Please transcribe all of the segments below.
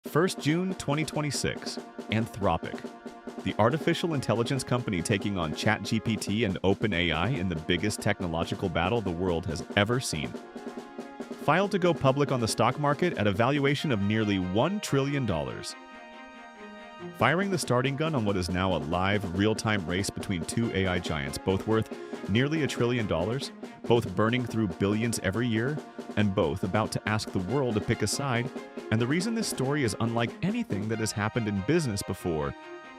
1st June 2026, Anthropic, the artificial intelligence company taking on ChatGPT and OpenAI in the biggest technological battle the world has ever seen. Filed to go public on the stock market at a valuation of nearly $1 trillion. Firing the starting gun on what is now a live, real-time race between two AI giants, both worth nearly $1 trillion, both burning through billions every year, and both about to ask the world to pick a side. And the reason this story is unlike anything that has happened in business before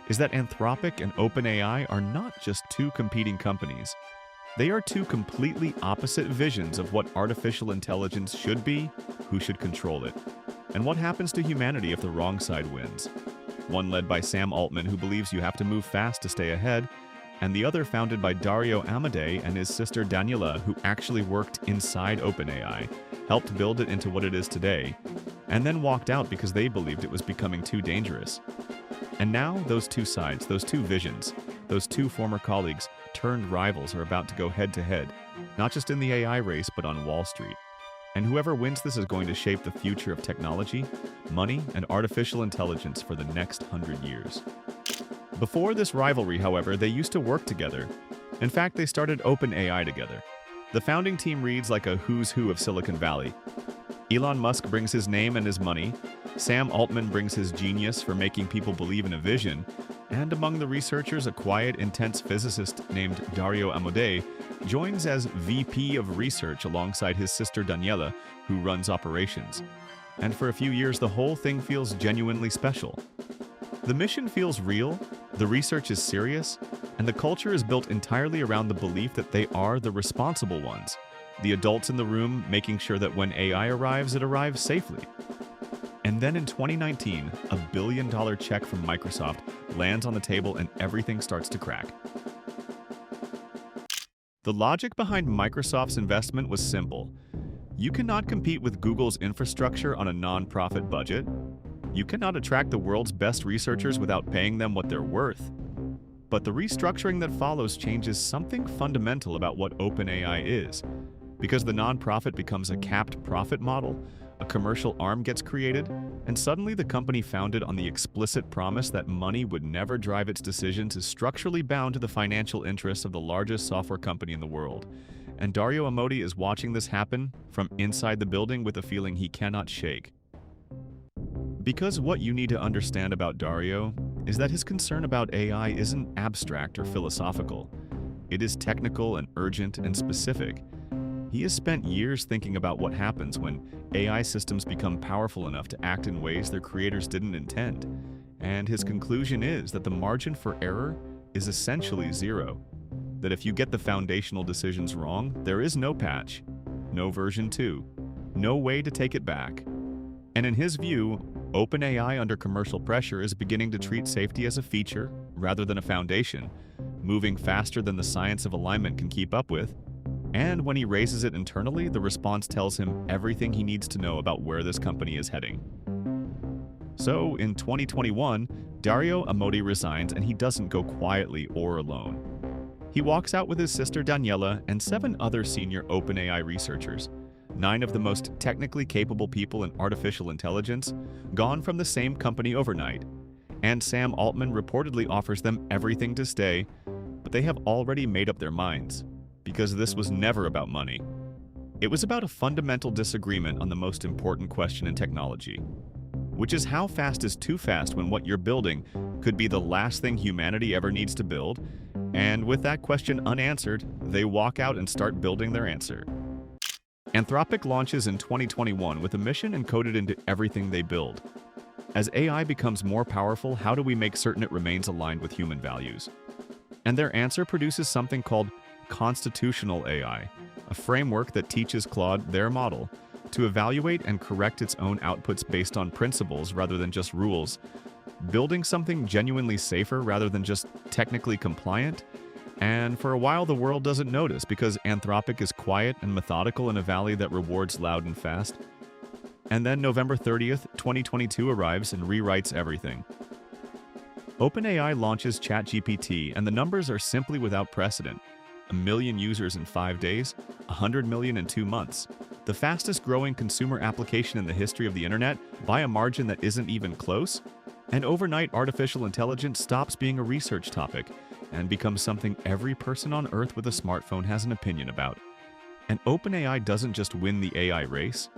is that Anthropic and OpenAI are not just two competing companies. They are two completely opposite visions of what artificial intelligence should be, who should control it, and what happens to humanity if the wrong side wins. One led by Sam Altman, who believes you have to move fast to stay ahead, and the other founded by Dario Amodei and his sister Daniela, who actually worked inside OpenAI, helped build it into what it is today, and then walked out because they believed it was becoming too dangerous. And now those two sides, those two visions, those two former colleagues turned rivals are about to go head-to-head, not just in the AI race, but on Wall Street. And whoever wins this is going to shape the future of technology, money, and artificial intelligence for the next 100 years. Before this rivalry, however, they used to work together. In fact, they started OpenAI together. The founding team reads like a who's who of Silicon Valley. Elon Musk brings his name and his money, Sam Altman brings his genius for making people believe in a vision, and among the researchers, a quiet, intense physicist named Dario Amodei joins as VP of Research alongside his sister Daniela, who runs operations. And for a few years, the whole thing feels genuinely special. The mission feels real, the research is serious, and the culture is built entirely around the belief that they are the responsible ones, the adults in the room making sure that when AI arrives, it arrives safely. And then in 2019, a $1 billion check from Microsoft lands on the table and everything starts to crack. The logic behind Microsoft's investment was simple. You cannot compete with Google's infrastructure on a non-profit budget. You cannot attract the world's best researchers without paying them what they're worth. But the restructuring that follows changes something fundamental about what OpenAI is. Because the non-profit becomes a capped profit model, a commercial arm gets created, and suddenly the company founded on the explicit promise that money would never drive its decisions is structurally bound to the financial interests of the largest software company in the world. And Dario Amodei is watching this happen from inside the building with a feeling he cannot shake. Because what you need to understand about Dario is that his concern about AI isn't abstract or philosophical. It is technical and urgent and specific. He has spent years thinking about what happens when AI systems become powerful enough to act in ways their creators didn't intend. And his conclusion is that the margin for error is essentially zero. That if you get the foundational decisions wrong, there is no patch, no version 2, no way to take it back. And in his view, OpenAI under commercial pressure is beginning to treat safety as a feature rather than a foundation, moving faster than the science of alignment can keep up with. And when he raises it internally, the response tells him everything he needs to know about where this company is heading. So, in 2021, Dario Amodei resigns and he doesn't go quietly or alone. He walks out with his sister Daniela and 7 other senior OpenAI researchers, 9 of the most technically capable people in artificial intelligence, gone from the same company overnight. And Sam Altman reportedly offers them everything to stay, but they have already made up their minds. Because this was never about money. It was about a fundamental disagreement on the most important question in technology, which is how fast is too fast when what you're building could be the last thing humanity ever needs to build, and with that question unanswered, they walk out and start building their answer. Anthropic launches in 2021 with a mission encoded into everything they build. As AI becomes more powerful, how do we make certain it remains aligned with human values? And their answer produces something called constitutional AI, a framework that teaches Claude, their model, to evaluate and correct its own outputs based on principles rather than just rules, building something genuinely safer rather than just technically compliant. And for a while, the world doesn't notice because Anthropic is quiet and methodical in a valley that rewards loud and fast. And then November 30th, 2022 arrives and rewrites everything. OpenAI launches ChatGPT, and the numbers are simply without precedent. 1 million users in 5 days, 100 million in 2 months. the fastest growing consumer application in the history of the internet by a margin that isn't even close, and overnight artificial intelligence stops being a research topic and becomes something every person on Earth with a smartphone has an opinion about. And OpenAI doesn't just win the AI race,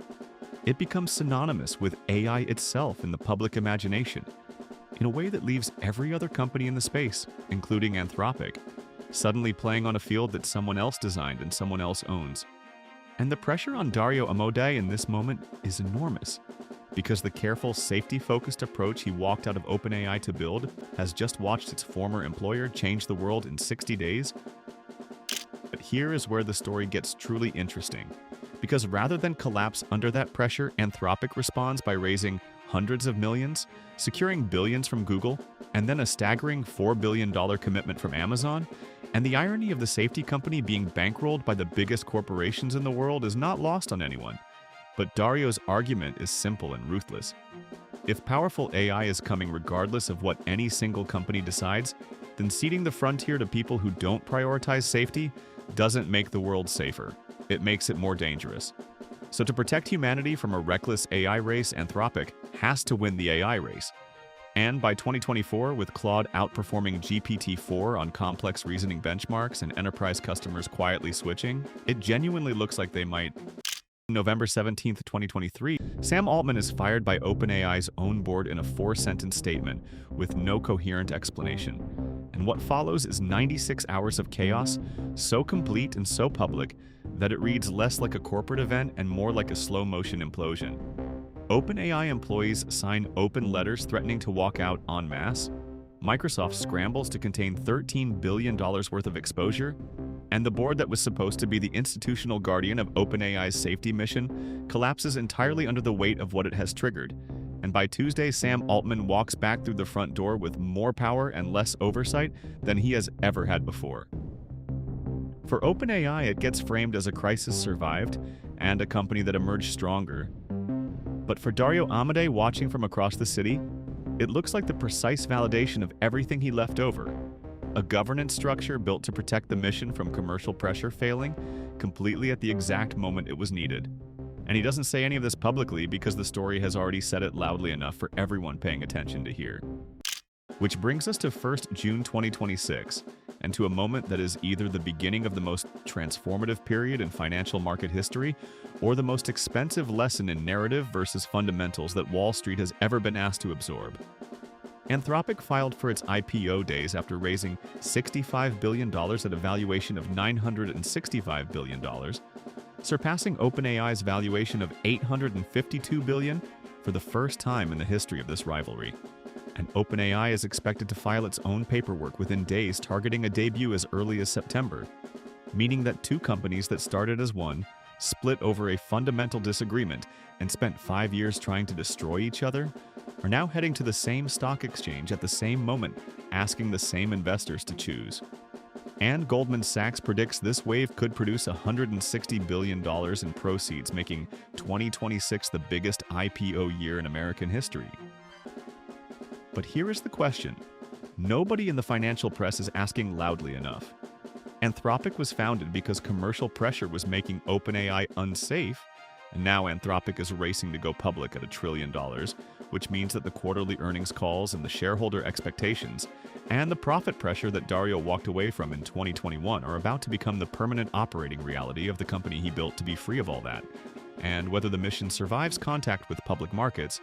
it becomes synonymous with AI itself in the public imagination, in a way that leaves every other company in the space, including Anthropic, suddenly playing on a field that someone else designed and someone else owns. And the pressure on Dario Amodei in this moment is enormous, because the careful, safety-focused approach he walked out of OpenAI to build has just watched its former employer change the world in 60 days. But here is where the story gets truly interesting, because rather than collapse under that pressure, Anthropic responds by raising hundreds of millions, securing billions from Google, and then a staggering $4 billion commitment from Amazon. And the irony of the safety company being bankrolled by the biggest corporations in the world is not lost on anyone. But Dario's argument is simple and ruthless. If powerful AI is coming regardless of what any single company decides, then ceding the frontier to people who don't prioritize safety doesn't make the world safer. It makes it more dangerous. So to protect humanity from a reckless AI race, Anthropic has to win the AI race. And by 2024, with Claude outperforming GPT-4 on complex reasoning benchmarks and enterprise customers quietly switching, it genuinely looks like they might. November 17, 2023, Sam Altman is fired by OpenAI's own board in a 4-sentence statement with no coherent explanation. And what follows is 96 hours of chaos, so complete and so public that it reads less like a corporate event and more like a slow-motion implosion. OpenAI employees sign open letters threatening to walk out en masse. Microsoft scrambles to contain $13 billion worth of exposure, and the board that was supposed to be the institutional guardian of OpenAI's safety mission collapses entirely under the weight of what it has triggered. And by Tuesday, Sam Altman walks back through the front door with more power and less oversight than he has ever had before. For OpenAI, it gets framed as a crisis survived and a company that emerged stronger. But for Dario Amodei watching from across the city, it looks like the precise validation of everything he left over. A governance structure built to protect the mission from commercial pressure failing completely at the exact moment it was needed. And he doesn't say any of this publicly because the story has already said it loudly enough for everyone paying attention to hear. Which brings us to 1st June 2026, and to a moment that is either the beginning of the most transformative period in financial market history, or the most expensive lesson in narrative versus fundamentals that Wall Street has ever been asked to absorb. Anthropic filed for its IPO days after raising $65 billion at a valuation of $965 billion, surpassing OpenAI's valuation of $852 billion for the first time in the history of this rivalry. And OpenAI is expected to file its own paperwork within days, targeting a debut as early as September, meaning that two companies that started as one, split over a fundamental disagreement, and spent 5 years trying to destroy each other, are now heading to the same stock exchange at the same moment, asking the same investors to choose. And Goldman Sachs predicts this wave could produce $160 billion in proceeds, making 2026 the biggest IPO year in American history. But here is the question. Nobody in the financial press is asking loudly enough. Anthropic was founded because commercial pressure was making OpenAI unsafe, and now Anthropic is racing to go public at $1 trillion, which means that the quarterly earnings calls and the shareholder expectations, and the profit pressure that Dario walked away from in 2021 are about to become the permanent operating reality of the company he built to be free of all that. And whether the mission survives contact with public markets,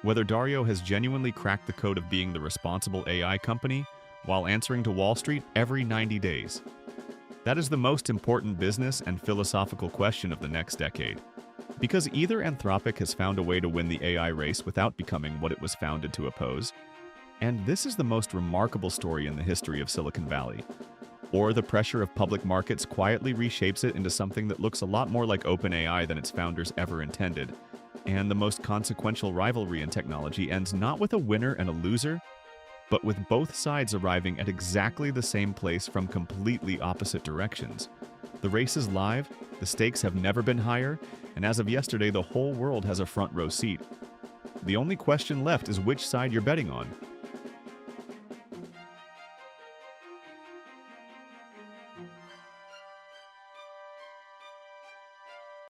whether Dario has genuinely cracked the code of being the responsible AI company while answering to Wall Street every 90 days. That is the most important business and philosophical question of the next decade. Because either Anthropic has found a way to win the AI race without becoming what it was founded to oppose, and this is the most remarkable story in the history of Silicon Valley, or the pressure of public markets quietly reshapes it into something that looks a lot more like OpenAI than its founders ever intended, and the most consequential rivalry in technology ends not with a winner and a loser, but with both sides arriving at exactly the same place from completely opposite directions. The race is live, the stakes have never been higher, and as of yesterday, the whole world has a front row seat. The only question left is which side you're betting on.